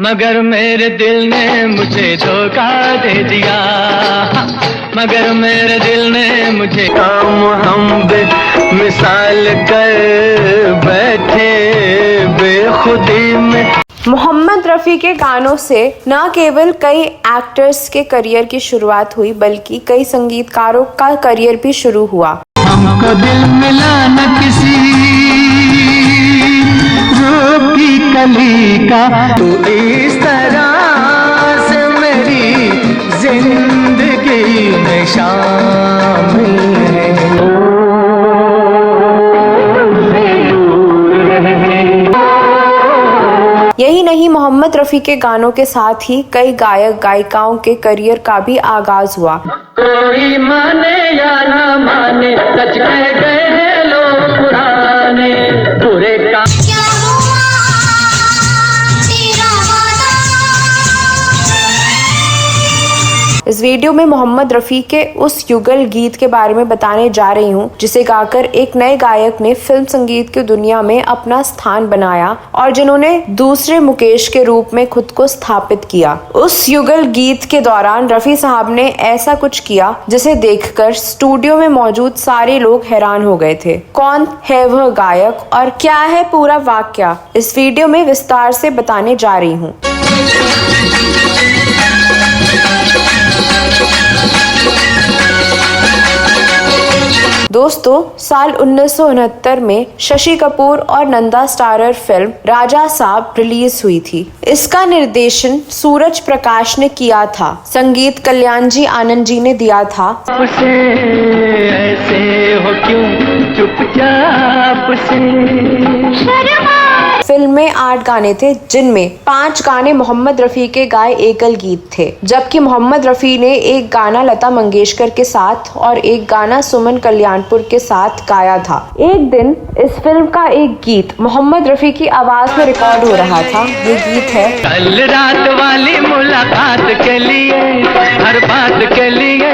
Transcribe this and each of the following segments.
मगर मेरे दिल ने मुझे धोखा दे दिया, मगर मेरे दिल ने मुझे हम मिसाल कर बैठे बेखुदी में। मोहम्मद रफ़ी के गानों से न केवल कई एक्टर्स के करियर की शुरुआत हुई बल्कि कई संगीतकारों का करियर भी शुरू हुआ। हमको दिल मिला न किसी रूप की कली का, तो इस तरह से मेरी जिंदगी में शामिल है। यही नहीं, मोहम्मद रफ़ी के गानों के साथ ही कई गायक गायिकाओं के करियर का भी आगाज हुआ। कोई माने या ना माने, सच कह गए हैं लोग पुराने, पूरे का इस वीडियो में मोहम्मद रफ़ी के उस युगल गीत के बारे में बताने जा रही हूँ जिसे गाकर एक नए गायक ने फिल्म संगीत की दुनिया में अपना स्थान बनाया और जिन्होंने दूसरे मुकेश के रूप में खुद को स्थापित किया। उस युगल गीत के दौरान रफ़ी साहब ने ऐसा कुछ किया जिसे देखकर स्टूडियो में मौजूद सारे लोग हैरान हो गए थे। कौन है वह गायक और क्या है पूरा वाकया, इस वीडियो में विस्तार से बताने जा रही हूँ। दोस्तों, साल 1969 में शशि कपूर और नंदा स्टारर फिल्म राजा साहब रिलीज हुई थी। इसका निर्देशन सूरज प्रकाश ने किया था, संगीत कल्याण जी आनंद जी ने दिया था। ऐसे हो क्यों चुपचाप से। फिल्म में 8 गाने थे जिनमें 5 गाने मोहम्मद रफ़ी के गाए एकल गीत थे, जबकि मोहम्मद रफ़ी ने एक गाना लता मंगेशकर के साथ और एक गाना सुमन कल्याणपुर के साथ गाया था। एक दिन इस फिल्म का एक गीत मोहम्मद रफ़ी की आवाज में रिकॉर्ड हो रहा था। ये गीत है कल रात वाली मुलाकात के लिए, हर बात के लिए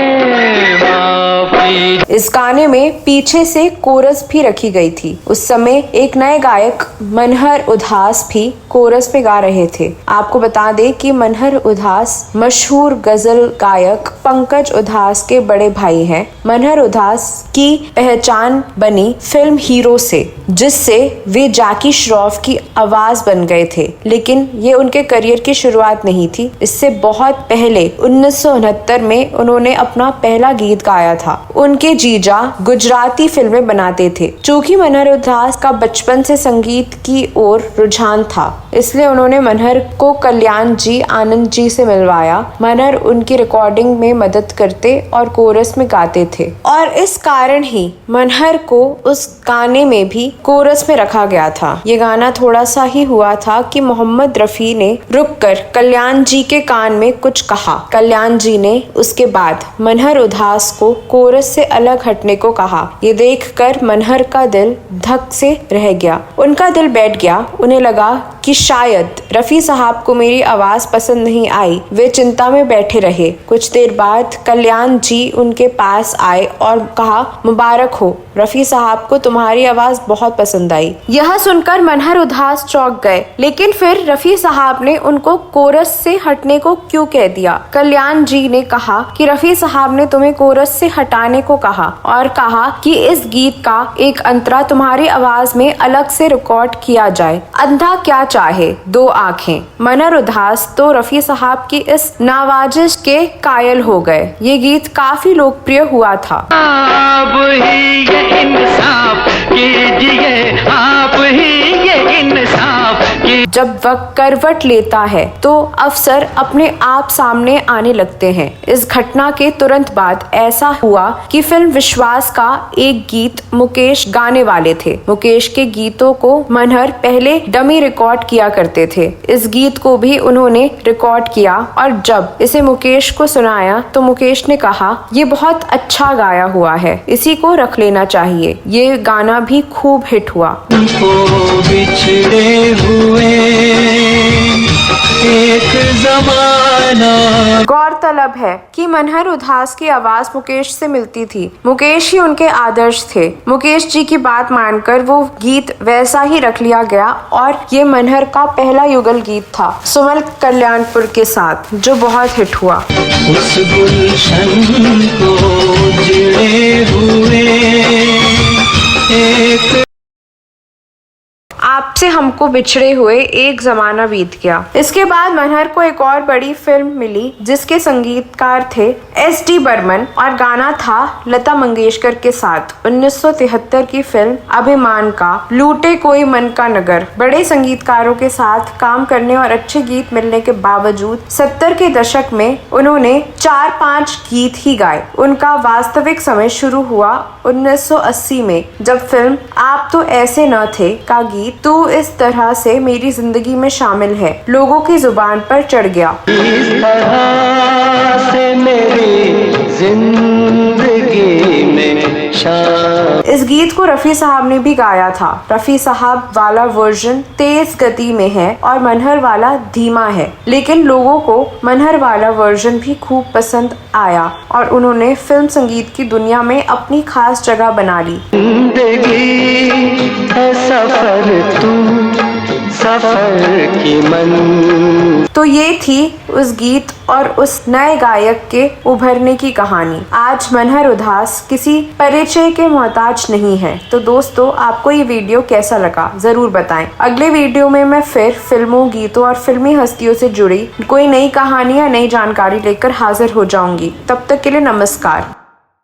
माफी। इस गाने में पीछे से कोरस भी रखी गई थी। उस समय एक नए गायक मनहर उदास भी कोरस में गा रहे थे। आपको बता दें कि मनहर उदास मशहूर गजल गायक पंकज उधास के बड़े भाई हैं। मनहर उधास की पहचान बनी फिल्म हीरो से, जिससे वे जैकी श्रॉफ की आवाज बन गए थे, लेकिन ये उनके करियर की शुरुआत नहीं थी। इससे बहुत पहले 1969 में उन्होंने अपना पहला गीत गाया था। उनके जीजा गुजराती फिल्में बनाते थे। चूंकि मनहर उधास का बचपन से संगीत की ओर रुझान था, इसलिए उन्होंने मनहर को कल्याण जी आनंद जी से मिलवाया। मनहर उनकी रिकॉर्डिंग में मदद करते और कोरस में गाते थे, और इस कारण ही मनहर को उस गाने में भी कोरस में रखा गया था। ये गाना थोड़ा सा ही हुआ था कि मोहम्मद रफ़ी ने रुककर कल्याण जी के कान में कुछ कहा। कल्याण जी ने उसके बाद मनहर उधास को कोरस से अलग हटने को कहा। ये देखकर मनहर का दिल धक से रह गया, उनका दिल बैठ गया। उन्हें लगा कि शायद रफ़ी साहब को मेरी आवाज पसंद नहीं आई। वे चिंता में बैठे रहे। कुछ देर बाद कल्याण जी उनके पास आए और कहा, मुबारक हो, रफ़ी साहब को तुम्हारी आवाज बहुत पसंद आई। यह सुनकर मनहर उधास चौंक गए, लेकिन फिर रफ़ी साहब ने उनको कोरस से हटने को क्यों कह दिया। कल्याण जी ने कहा कि रफ़ी साहब ने तुम्हें कोरस से हटाने को कहा और कहा कि इस गीत का एक अंतरा तुम्हारी आवाज में अलग से रिकॉर्ड किया जाए। अंधा क्या चाहे दो आंखें। मनहर उधास तो रफ़ी साहब की इस नवाजिश के कायल हो गए। ये गीत काफी लोकप्रिय हुआ था। आप ही ये इंसाफ कीजिए, आप ही ये इंसाफ कीजिए। जब वक्त करवट लेता है तो अफसर अपने आप सामने आने लगते हैं। इस घटना के तुरंत बाद ऐसा हुआ कि फिल्म विश्वास का एक गीत मुकेश गाने वाले थे। मुकेश के गीतों को मनहर पहले डमी रिकॉर्ड किया करते थे। इस गीत को भी उन्होंने रिकॉर्ड किया और जब इसे मुकेश को सुनाया तो मुकेश ने कहा, ये बहुत अच्छा गाया हुआ है, इसी को रख लेना चाहिए। ये गाना भी खूब हिट हुआ। बिछड़े हुए एक ज़माने बना। गौरतलब है कि मनहर उदास की आवाज मुकेश से मिलती थी। मुकेश ही उनके आदर्श थे। मुकेश जी की बात मानकर वो गीत वैसा ही रख लिया गया और ये मनहर का पहला युगल गीत था सुमन कल्याणपुर के साथ, जो बहुत हिट हुआ। उस गुलशन को जिए हुए एक आपसे हमको बिछड़े हुए एक जमाना बीत गया। इसके बाद मनहर को एक और बड़ी फिल्म मिली जिसके संगीतकार थे S.D. बर्मन और गाना था लता मंगेशकर के साथ 1973 की फिल्म अभिमान का लूटे कोई मन का नगर। बड़े संगीतकारों के साथ काम करने और अच्छे गीत मिलने के बावजूद 70 के दशक में उन्होंने 4-5 गीत ही गाए। उनका वास्तविक समय शुरू हुआ 1980 में, जब फिल्म आप तो ऐसे न थे का गीत तू इस तरह से मेरी जिंदगी में शामिल है लोगों की जुबान पर चढ़ गया। इस तरह से मेरी जिंदगी में शामिल। इस गीत को रफी साहब ने भी गाया था। रफी साहब वाला वर्जन तेज गति में है और मनहर वाला धीमा है, लेकिन लोगों को मनहर वाला वर्जन भी खूब पसंद आया और उन्होंने फिल्म संगीत की दुनिया में अपनी खास जगह बना ली। जिंदगी है सफर, तू सफर की मन। तो ये थी उस गीत और उस नए गायक के उभरने की कहानी। आज मनहर उदास किसी परिचय के मोहताज नहीं है। तो दोस्तों, आपको ये वीडियो कैसा लगा जरूर बताएं। अगले वीडियो में मैं फिर फिल्मों, गीतों और फिल्मी हस्तियों से जुड़ी कोई नई कहानी या नई जानकारी लेकर हाजिर हो जाऊंगी। तब तक के लिए नमस्कार।